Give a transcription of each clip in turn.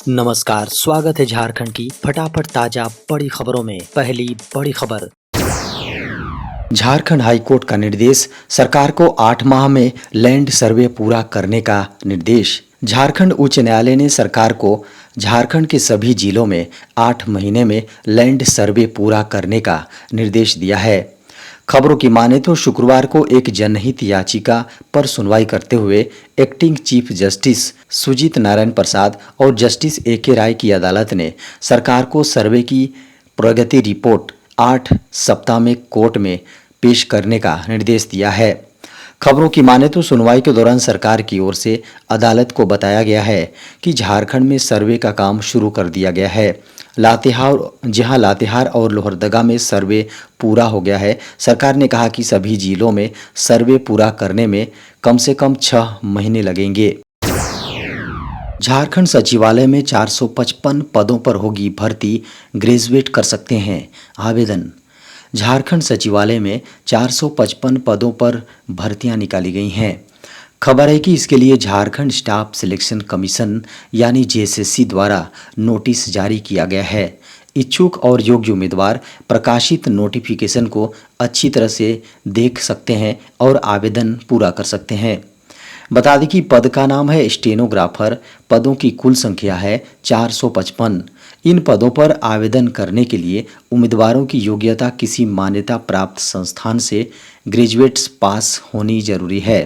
नमस्कार, स्वागत है झारखंड की फटाफट ताजा बड़ी खबरों में। पहली बड़ी खबर, झारखंड हाईकोर्ट का निर्देश, सरकार को 8 माह में लैंड सर्वे पूरा करने का निर्देश। झारखंड उच्च न्यायालय ने सरकार को झारखंड के सभी जिलों में 8 महीने में लैंड सर्वे पूरा करने का निर्देश दिया है। खबरों की माने तो शुक्रवार को एक जनहित याचिका पर सुनवाई करते हुए acting chief justice Sujit Narayan Prasad और जस्टिस ए.के. राय की अदालत ने सरकार को सर्वे की प्रगति रिपोर्ट 8 सप्ताह में कोर्ट में पेश करने का निर्देश दिया है। खबरों की माने तो सुनवाई के दौरान सरकार की ओर से अदालत को बताया गया है कि झारखंड में सर्वे का काम शुरू कर दिया गया है। लातेहार और लोहरदगा में सर्वे पूरा हो गया है। सरकार ने कहा कि सभी जिलों में सर्वे पूरा करने में कम से कम 6 महीने लगेंगे। झारखंड सचिवालय में 455 पदों पर होगी भर्ती, ग्रेजुएट कर सकते हैं आवेदन। झारखंड सचिवालय में 455 पदों पर भर्तियां निकाली गई हैं। खबर है कि इसके लिए झारखंड स्टाफ सिलेक्शन कमीशन यानी जेएसएससी द्वारा नोटिस जारी किया गया है। इच्छुक और योग्य उम्मीदवार प्रकाशित नोटिफिकेशन को अच्छी तरह से देख सकते हैं और आवेदन पूरा कर सकते हैं। बता दें कि पद का नाम है स्टेनोग्राफर। पदों की कुल संख्या है 455। इन पदों पर आवेदन करने के लिए उम्मीदवारों की योग्यता किसी मान्यता प्राप्त संस्थान से ग्रेजुएट्स पास होनी जरूरी है।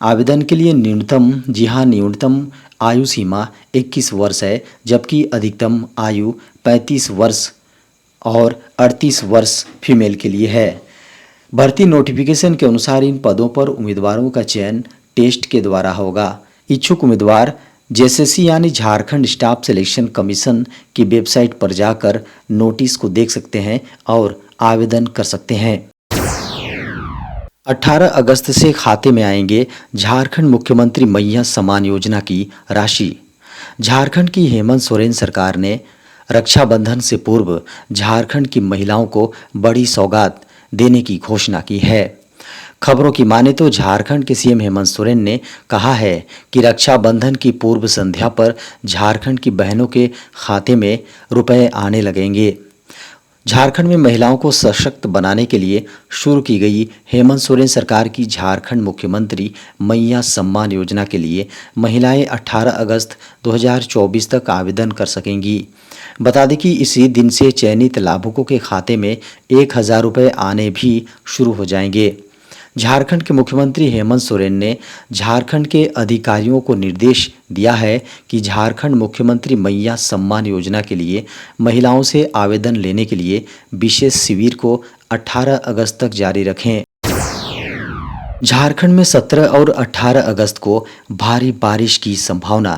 आवेदन के लिए न्यूनतम आयु सीमा 21 वर्ष है, जबकि अधिकतम आयु 35 वर्ष और 38 वर्ष फीमेल के लिए है। भर्ती नोटिफिकेशन के अनुसार इन पदों पर उम्मीदवारों का चयन टेस्ट के द्वारा होगा। इच्छुक उम्मीदवार जेएसएससी यानी झारखंड स्टाफ सिलेक्शन कमीशन की वेबसाइट पर जाकर नोटिस को देख सकते हैं और आवेदन कर सकते हैं। 18 अगस्त से खाते में आएंगे झारखंड मुख्यमंत्री मैया सम्मान योजना की राशि। झारखंड की हेमंत सोरेन सरकार ने रक्षाबंधन से पूर्व झारखंड की महिलाओं को बड़ी सौगात देने की घोषणा की है। खबरों की माने तो झारखंड के सीएम हेमंत सोरेन ने कहा है कि रक्षाबंधन की पूर्व संध्या पर झारखंड की बहनों के खाते में रुपए आने लगेंगे। झारखंड में महिलाओं को सशक्त बनाने के लिए शुरू की गई हेमंत सोरेन सरकार की झारखंड मुख्यमंत्री मैया सम्मान योजना के लिए महिलाएं 18 अगस्त 2024 तक आवेदन कर सकेंगी। बता दें कि इसी दिन से चयनित लाभुकों के खाते में 1000 रुपये आने भी शुरू हो जाएंगे। झारखंड के मुख्यमंत्री हेमंत सोरेन ने झारखंड के अधिकारियों को निर्देश दिया है कि झारखंड मुख्यमंत्री मैया सम्मान योजना के लिए महिलाओं से आवेदन लेने के लिए विशेष शिविर को 18 अगस्त तक जारी रखें। झारखंड में 17 और 18 अगस्त को भारी बारिश की संभावना।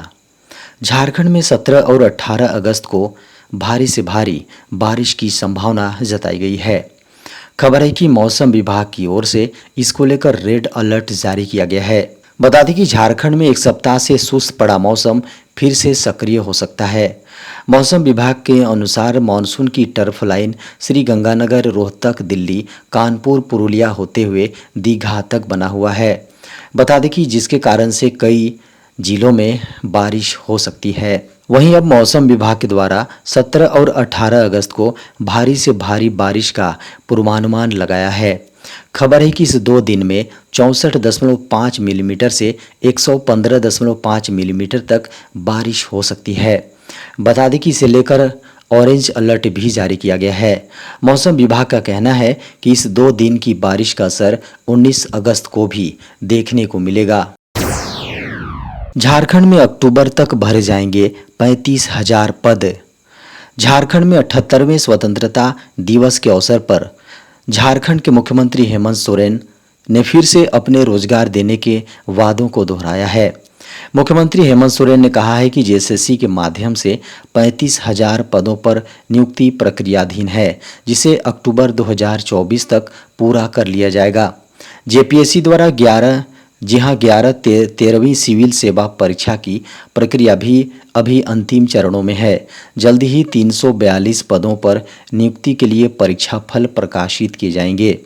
झारखंड में 17 और 18 अगस्त को भारी से भारी बारिश की संभावना जताई गई है। खबर है कि मौसम विभाग की ओर से इसको लेकर रेड अलर्ट जारी किया गया है। बता दें कि झारखंड में एक सप्ताह से सुस्त पड़ा मौसम फिर से सक्रिय हो सकता है। मौसम विभाग के अनुसार मानसून की टर्फ लाइन श्री गंगानगर, रोहतक, दिल्ली, कानपुर, पुरुलिया होते हुए दीघा तक बना हुआ है। बता दें कि जिसके कारण से कई जिलों में बारिश हो सकती है। वहीं अब मौसम विभाग के द्वारा 17 और 18 अगस्त को भारी से भारी बारिश का पूर्वानुमान लगाया है। खबर है कि इस 2 दिन में 64.5 मिलीमीटर से 115.5 मिलीमीटर तक बारिश हो सकती है। बता दें कि इसे लेकर ऑरेंज अलर्ट भी जारी किया गया है। मौसम विभाग का कहना है कि इस 2 दिन की बारिश का असर 19 अगस्त को भी देखने को मिलेगा। झारखंड में अक्टूबर तक भरे जाएंगे 35,000 पद। झारखंड में 78वें स्वतंत्रता दिवस के अवसर पर झारखंड के मुख्यमंत्री हेमंत सोरेन ने फिर से अपने रोजगार देने के वादों को दोहराया है। मुख्यमंत्री हेमंत सोरेन ने कहा है कि जेएसएससी के माध्यम से 35,000 पदों पर नियुक्ति प्रक्रियाधीन है, जिसे अक्टूबर 2024 तक पूरा कर लिया जाएगा। जेपीएससी द्वारा 13वीं सिविल सेवा परीक्षा की प्रक्रिया भी अभी अंतिम चरणों में है। जल्द ही 342 पदों पर नियुक्ति के लिए परीक्षा फल प्रकाशित किए जाएंगे।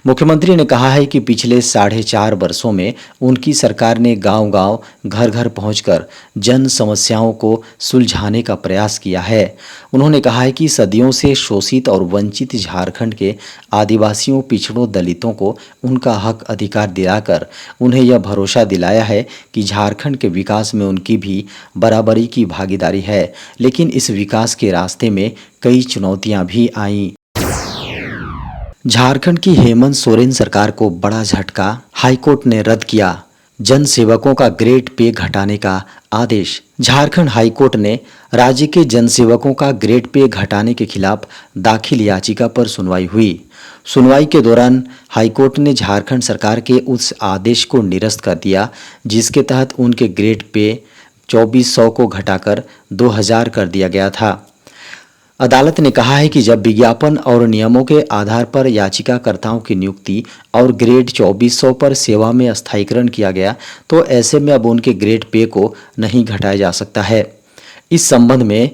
मुख्यमंत्री ने कहा है कि पिछले 4.5 वर्षों में उनकी सरकार ने गांव-गांव, घर-घर पहुंचकर जन समस्याओं को सुलझाने का प्रयास किया है। उन्होंने कहा है कि सदियों से शोषित और वंचित झारखंड के आदिवासियों, पिछड़ों, दलितों को उनका हक अधिकार दिलाकर उन्हें यह भरोसा दिलाया है कि झारखंड के विकास में उनकी भी बराबरी की भागीदारी है। लेकिन इस विकास के रास्ते में कई चुनौतियां भी आईं। झारखंड की हेमंत सोरेन सरकार को बड़ा झटका, हाईकोर्ट ने रद्द किया जन सेवकों का ग्रेड पे घटाने का आदेश। झारखंड हाईकोर्ट ने राज्य के जन सेवकों का ग्रेड पे घटाने के खिलाफ दाखिल याचिका पर सुनवाई हुई। सुनवाई के दौरान हाईकोर्ट ने झारखंड सरकार के उस आदेश को निरस्त कर दिया जिसके तहत उनके ग्रेड पे 2400 को घटाकर 2000 कर दिया गया था। अदालत ने कहा है कि जब विज्ञापन और नियमों के आधार पर याचिकाकर्ताओं की नियुक्ति और ग्रेड 2400 पर सेवा में स्थायीकरण किया गया तो ऐसे में अब उनके ग्रेड पे को नहीं घटाया जा सकता है। इस संबंध में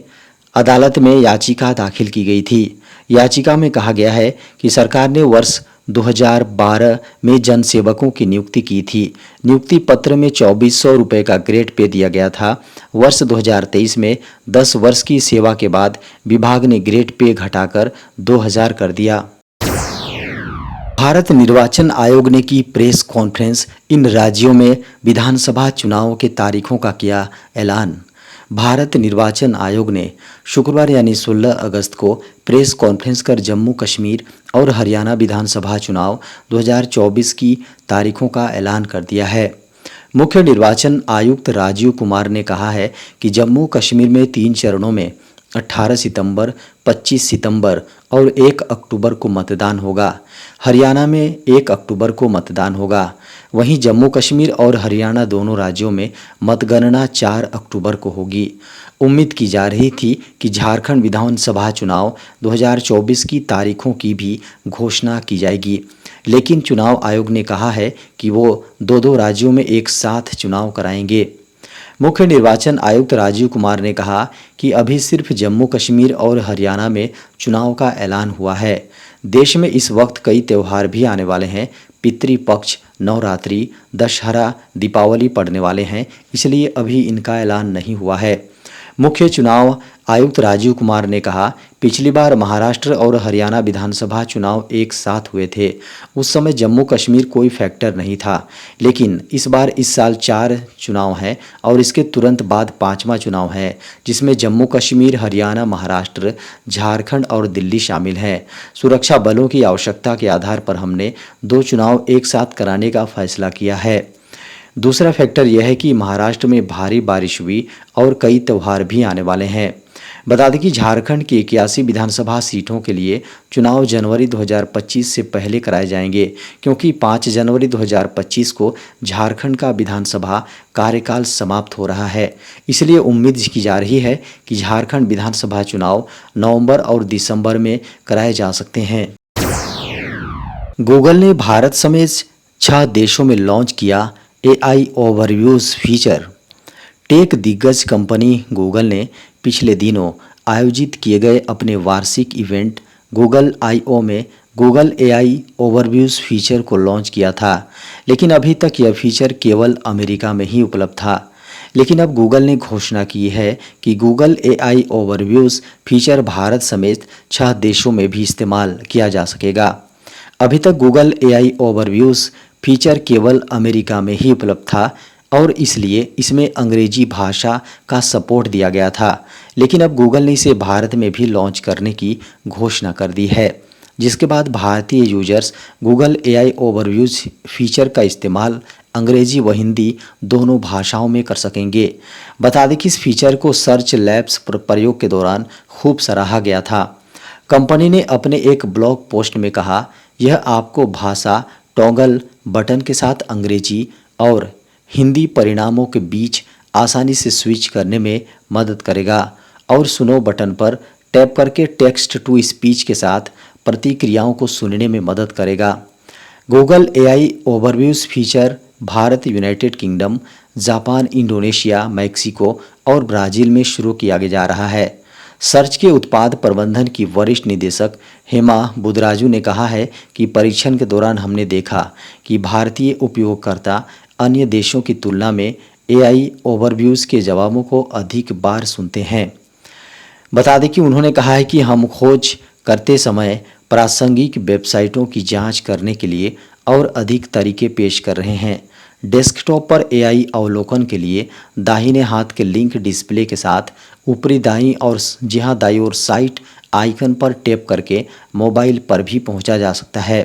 अदालत में याचिका दाखिल की गई थी। याचिका में कहा गया है कि सरकार ने वर्ष 2012 में जन सेवकों की नियुक्ति की थी। नियुक्ति पत्र में 2400 रुपये का ग्रेड पे दिया गया था। वर्ष 2023 में 10 वर्ष की सेवा के बाद विभाग ने ग्रेड पे घटाकर 2000 कर दिया। भारत निर्वाचन आयोग ने की प्रेस कॉन्फ्रेंस, इन राज्यों में विधानसभा चुनावों के तारीखों का किया ऐलान। भारत निर्वाचन आयोग ने शुक्रवार यानी 16 अगस्त को प्रेस कॉन्फ्रेंस कर जम्मू कश्मीर और हरियाणा विधानसभा चुनाव 2024 की तारीखों का ऐलान कर दिया है। मुख्य निर्वाचन आयुक्त राजीव कुमार ने कहा है कि जम्मू कश्मीर में 3 चरणों में 18 सितंबर, 25 सितंबर और 1 अक्टूबर को मतदान होगा। हरियाणा में 1 अक्टूबर को मतदान होगा। वहीं जम्मू कश्मीर और हरियाणा दोनों राज्यों में मतगणना 4 अक्टूबर को होगी। उम्मीद की जा रही थी कि झारखंड विधानसभा चुनाव 2024 की तारीखों की भी घोषणा की जाएगी, लेकिन चुनाव आयोग ने कहा है कि वो दो राज्यों में एक साथ चुनाव कराएंगे। मुख्य निर्वाचन आयुक्त राजीव कुमार ने कहा कि अभी सिर्फ जम्मू कश्मीर और हरियाणा में चुनाव का ऐलान हुआ है। देश में इस वक्त कई त्यौहार भी आने वाले हैं। पितृपक्ष, नवरात्रि, दशहरा, दीपावली पड़ने वाले हैं, इसलिए अभी इनका ऐलान नहीं हुआ है। मुख्य चुनाव आयुक्त राजीव कुमार ने कहा, पिछली बार महाराष्ट्र और हरियाणा विधानसभा चुनाव एक साथ हुए थे। उस समय जम्मू कश्मीर कोई फैक्टर नहीं था, लेकिन इस बार इस साल 4 चुनाव हैं और इसके तुरंत बाद 5वां चुनाव है, जिसमें जम्मू कश्मीर, हरियाणा, महाराष्ट्र, झारखंड और दिल्ली शामिल हैं। सुरक्षा बलों की आवश्यकता के आधार पर हमने 2 चुनाव एक साथ कराने का फैसला किया है। दूसरा फैक्टर यह है कि महाराष्ट्र में भारी बारिश हुई और कई त्यौहार भी आने वाले हैं। बता दें कि झारखंड की 81 विधानसभा सीटों के लिए चुनाव जनवरी 2025 से पहले कराए जाएंगे, क्योंकि 5 जनवरी 2025 को झारखंड का विधानसभा कार्यकाल समाप्त हो रहा है। इसलिए उम्मीद की जा रही है कि झारखंड विधानसभा चुनाव नवंबर और दिसंबर में कराए जा सकते हैं। गूगल ने भारत समेत 6 देशों में लॉन्च किया AI ओवरव्यूज फीचर। टेक दिग्गज कंपनी गूगल ने पिछले दिनों आयोजित किए गए अपने वार्षिक इवेंट गूगल I/O में गूगल AI ओवरव्यूज फीचर को लॉन्च किया था, लेकिन अभी तक यह फीचर केवल अमेरिका में ही उपलब्ध था। लेकिन अब गूगल ने घोषणा की है कि Google AI overviews feature Bharat समेत 6 देशों में भी इस्तेमाल किया जा सकेगा। अभी तक गूगल AI ओवरव्यूज फीचर केवल अमेरिका में ही उपलब्ध था और इसलिए इसमें अंग्रेजी भाषा का सपोर्ट दिया गया था, लेकिन अब गूगल ने इसे भारत में भी लॉन्च करने की घोषणा कर दी है, जिसके बाद भारतीय users Google AI overviews feature का इस्तेमाल अंग्रेजी व हिंदी दोनों भाषाओं में कर सकेंगे। बता दें कि इस फीचर को सर्च लैब्स प्रयोग के दौरान खूब सराहा गया था। कंपनी ने अपने एक ब्लॉग पोस्ट में कहा, यह आपको भाषा टॉगल बटन के साथ अंग्रेजी और हिंदी परिणामों के बीच आसानी से स्विच करने में मदद करेगा और सुनो बटन पर टैप करके टेक्स्ट टू स्पीच के साथ प्रतिक्रियाओं को सुनने में मदद करेगा। Google AI overviews feature Bharat, United kingdom, Japan, Indonesia, Mexico और ब्राज़ील में शुरू किया जा रहा है। सर्च के उत्पाद प्रबंधन की वरिष्ठ निदेशक हेमा बुदराजू ने कहा है कि परीक्षण के दौरान हमने देखा कि भारतीय उपयोगकर्ता अन्य देशों की तुलना में एआई ओवरव्यूज़ के जवाबों को अधिक बार सुनते हैं। बता दें कि उन्होंने कहा है कि हम खोज करते समय प्रासंगिक वेबसाइटों की जांच करने के लिए और अधिक तरीके पेश कर रहे हैं। डेस्कटॉप पर एआई अवलोकन के लिए दाहिने हाथ के लिंक डिस्प्ले के साथ ऊपरी दाईं और दाईं ओर साइट आइकन पर टैप करके मोबाइल पर भी पहुंचा जा सकता है।